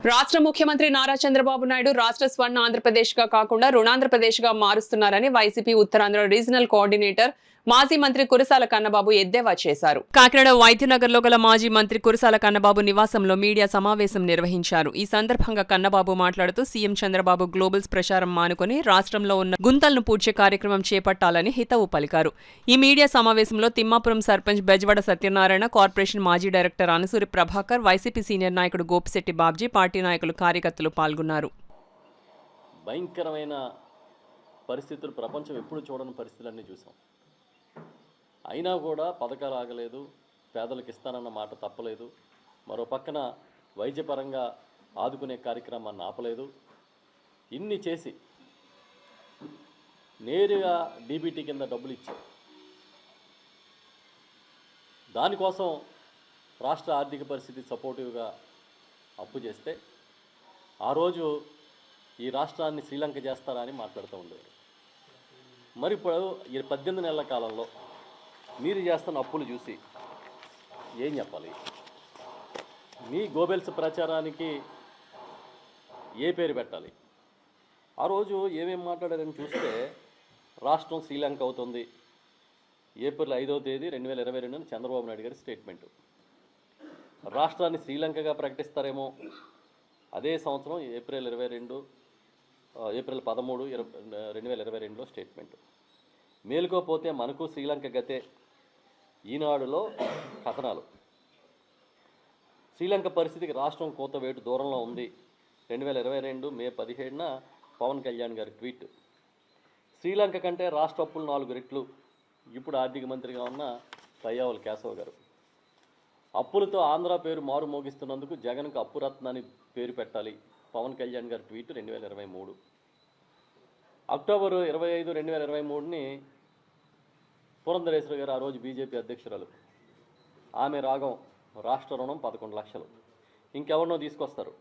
రాష్ట్ర ముఖ్యమంత్రి నారా చంద్రబాబు నాయుడు రాష్ట్ర స్వర్ణ ఆంధ్రప్రదేశ్ గా కాకుండా రుణాంధ్రప్రదేశ్ గా మారుస్తున్నారని వైసీపీ ఉత్తరాంధ్ర రీజనల్ కోఆర్డినేటర్ మాజీ మంత్రి కురసాల కన్నబాబు ఎద్దేవా చేశారు. కాకినాడ వైద్యనగర్ లో గల మాజీ మంత్రి కురసాల కన్నబాబు నివాసంలో మీడియా సమావేశం నిర్వహించారు. ఈ సందర్భంగా కన్నబాబు మాట్లాడుతూ సీఎం చంద్రబాబు గ్లోబల్స్ ప్రచారం మానుకొని రాష్ట్రంలో ఉన్న గుంతలను పూడ్చే కార్యక్రమం చేపట్టాలని హితవు పలికారు. ఈ మీడియా సమావేశంలో తిమ్మాపురం సర్పంచ్ బెజవాడ సత్యనారాయణ, కార్పొరేషన్ మాజీ director Anasuri Prabhakar, YCP senior నాయకుడు గోపిశెట్టి బాబ్జీ, పార్టీ నాయకులు, కార్యకర్తలు పాల్గొన్నారు. భయంకరమైన పరిస్థితులు ప్రపంచం ఎప్పుడు చూడని పరిస్థితులన్నీ చూసాం. అయినా కూడా పథకాలు ఆగలేదు, పేదలకు ఇస్తానన్న మాట తప్పలేదు. మరో పక్కన వైద్యపరంగా ఆదుకునే కార్యక్రమాన్ని ఆపలేదు. ఇన్ని చేసి నేరుగా డీబీటీ కింద డబ్బులు ఇచ్చారు. దానికోసం రాష్ట్ర ఆర్థిక పరిస్థితి సపోర్టివ్గా అప్పు చేస్తే ఆ రోజు ఈ రాష్ట్రాన్ని శ్రీలంక చేస్తారా అని మాట్లాడుతూ ఉండేవారు. మరి ఇప్పుడు ఈ 18 నెలల కాలంలో మీరు చేస్తున్న అప్పులు చూసి ఏం చెప్పాలి? మీ గోబెల్స్ ప్రచారానికి ఏ పేరు పెట్టాలి? ఆ రోజు ఏమేమి మాట్లాడారని చూస్తే రాష్ట్రం శ్రీలంక అవుతుంది, ఏప్రిల్ 5వ తేదీ 2022 చంద్రబాబు నాయుడు గారి స్టేట్మెంటు. రాష్ట్రాన్ని శ్రీలంకగా ప్రకటిస్తారేమో అదే సంవత్సరం ఏప్రిల్ 13, 2022లో స్టేట్మెంటు. మేలుకోపోతే మనకు శ్రీలంక గతే ఈనాడులో కథనాలు. శ్రీలంక పరిస్థితికి రాష్ట్రం కోతవేటు దూరంలో ఉంది. 2022 మే 17న పవన్ కళ్యాణ్ గారి ట్వీట్. శ్రీలంక కంటే రాష్ట్ర అప్పులు 4 రెట్లు. ఇప్పుడు ఆర్థిక మంత్రిగా ఉన్న పయ్యావుల కేశవ్ గారు. అప్పులతో ఆంధ్ర పేరు మారు మోగిస్తున్నందుకు జగన్కు అప్పురత్నాన్ని పేరు పెట్టాలి. పవన్ కళ్యాణ్ గారి ట్వీట్ 2023. అక్టోబర్ 25, 2023ని పురంధరేశ్వరి గారు, ఆ రోజు బీజేపీ అధ్యక్షురాలు, ఆమె రాగం రాష్ట్ర రుణం 11 లక్షలు. ఇంకెవరినో తీసుకొస్తారు,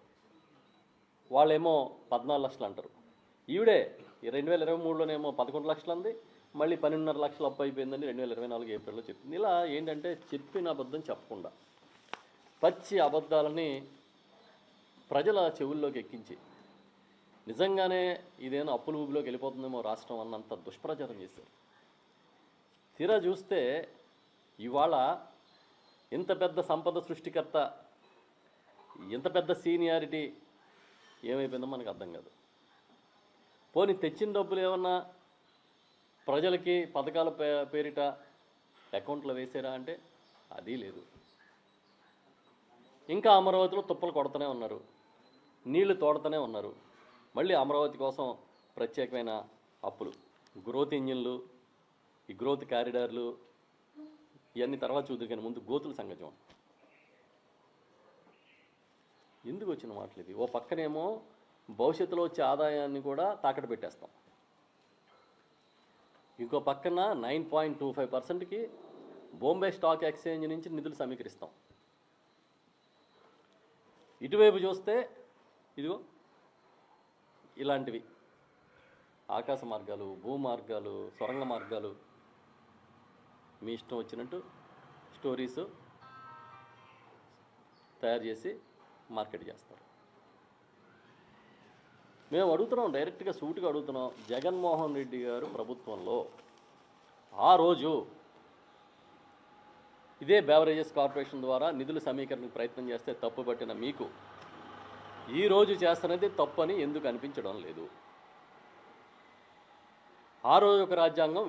వాళ్ళేమో 14 లక్షలు అంటారు. ఈవిడే 2023లోనేమో 11 లక్షలు అంది, మళ్ళీ 12.5 లక్షలు అప్పు అయిపోయిందని 2024 ఏప్రిల్లో చెప్పింది. ఇలా ఏంటంటే చెప్పిన అబద్ధం చెప్పకుండా పచ్చి అబద్ధాలని ప్రజల చెవుల్లోకి ఎక్కించి నిజంగానే ఇదేమో అప్పుల ఊబిలోకి వెళ్ళిపోతుందేమో రాష్ట్రం అన్నంత దుష్ప్రచారం చేశారు. తీరా చూస్తే ఇవాళ ఇంత పెద్ద సంపద సృష్టికర్త, ఇంత పెద్ద సీనియారిటీ ఏమైపోయిందో మనకు అర్థం కాదు. పోనీ తెచ్చిన డబ్బులు ఏమన్నా ప్రజలకి పథకాల పేరిట అకౌంట్లో వేసారా అంటే అది లేదు. ఇంకా అమరావతిలో తుప్పలు కొడుతూనే ఉన్నారు, నీళ్లు తోడుతూనే ఉన్నారు. మళ్ళీ అమరావతి కోసం ప్రత్యేకమైన అప్పులు, గ్రోత్ ఇంజిన్లు, ఈ గ్రోత్ కారిడార్లు, ఇవన్నీ తర్వాత చూద్దరు. కానీ ముందు గోతుల సంగతి ఎందుకు వచ్చిన మాటలు ఇది? ఓ పక్కనేమో భవిష్యత్తులో వచ్చే ఆదాయాన్ని కూడా తాకట్టు పెట్టేస్తాం, ఇంకో పక్కన 9.25%కి బాంబే స్టాక్ ఎక్స్చేంజ్ నుంచి నిధులు సమీకరిస్తాం. ఇటువైపు చూస్తే ఇదిగో ఇలాంటివి ఆకాశ మార్గాలు, భూ మార్గాలు, సొరంగ మార్గాలు, మీ ఇష్టం వచ్చినట్టు స్టోరీస్ తయారు చేసి మార్కెట్ చేస్తారు. మేము అడుగుతున్నాం, డైరెక్ట్గా సూటిగా అడుగుతున్నాం. జగన్మోహన్ రెడ్డి గారు ప్రభుత్వంలో ఆ రోజు ఇదే బెవరేజెస్ కార్పొరేషన్ ద్వారా నిధుల సమీకరణకు ప్రయత్నం చేస్తే తప్పు పట్టిన మీకు ఈరోజు చేస్తున్నది తప్పని ఎందుకు అనిపించడం లేదు? ఆ రోజు ఒక రాజ్యాంగం,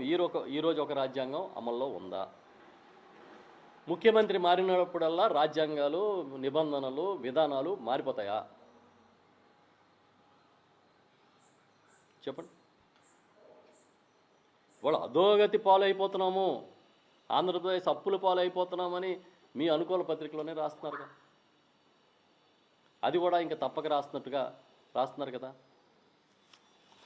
ఈరోజు ఒక రాజ్యాంగం అమల్లో ఉందా? ముఖ్యమంత్రి మారినప్పుడల్లా రాజ్యాంగాలు, నిబంధనలు, విధానాలు మారిపోతాయా? చెప్పండి. వాళ్ళు అధోగతి పాలైపోతున్నాము, ఆంధ్రప్రదేశ్ అప్పుల పాలైపోతున్నామని మీ అనుకూల పత్రికలోనే రాస్తున్నారుగా. అది కూడా ఇంకా తప్పక రాస్తున్నారు కదా.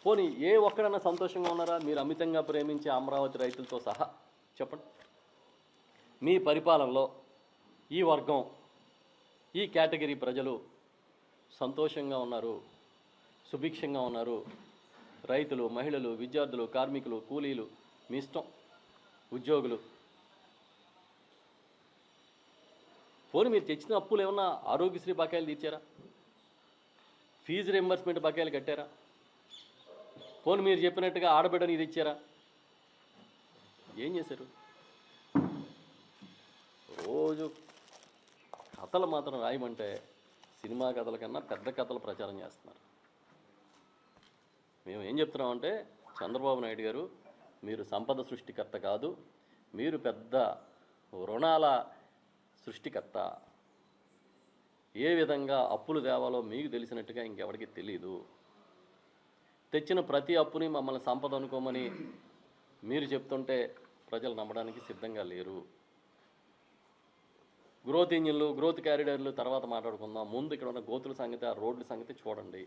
పోనీ ఏ ఒక్కడన్నా సంతోషంగా ఉన్నారా? మీరు అమితంగా ప్రేమించే అమరావతి రైతులతో సహా చెప్పండి. మీ పరిపాలనలో ఈ వర్గం, ఈ కేటగిరీ ప్రజలు సంతోషంగా ఉన్నారు, సుభిక్షంగా ఉన్నారు. రైతులు, మహిళలు, విద్యార్థులు, కార్మికులు, కూలీలు, మీ ఇష్టం, ఉద్యోగులు. పోనీ మీరు తెచ్చిన అప్పులు ఏమన్నా ఆరోగ్యశ్రీ బకాయిలు తీర్చారా? ఫీజు రింబర్స్మెంట్ బకాయిలు కట్టారా? పోనీ మీరు చెప్పినట్టుగా ఆడబిడ్డని ఇది ఇచ్చారా? ఏం చేశారు? రోజు కథలు మాత్రం రాయమంటే సినిమా కథల కన్నా పెద్ద కథలు ప్రచారం చేస్తున్నారు. మేము ఏం చెప్తున్నామంటే, చంద్రబాబు నాయుడు గారు, మీరు సంపద సృష్టికర్త కాదు, మీరు పెద్ద రుణాల సృష్టికర్త. ఏ విధంగా అప్పులు తేవాలో మీకు తెలిసినట్టుగా ఇంకెవరికి తెలీదు. తెచ్చిన ప్రతి అప్పుని మమ్మల్ని సంపద అనుకోమని మీరు చెప్తుంటే ప్రజలు నమ్మడానికి సిద్ధంగా లేరు. గ్రోత్ ఇంజిన్లు, గ్రోత్ క్యారిడర్లు తర్వాత మాట్లాడుకుందాం. ముందు ఇక్కడ ఉన్న గోతుల సంగతి, ఆ రోడ్ల సంగతి చూడండి.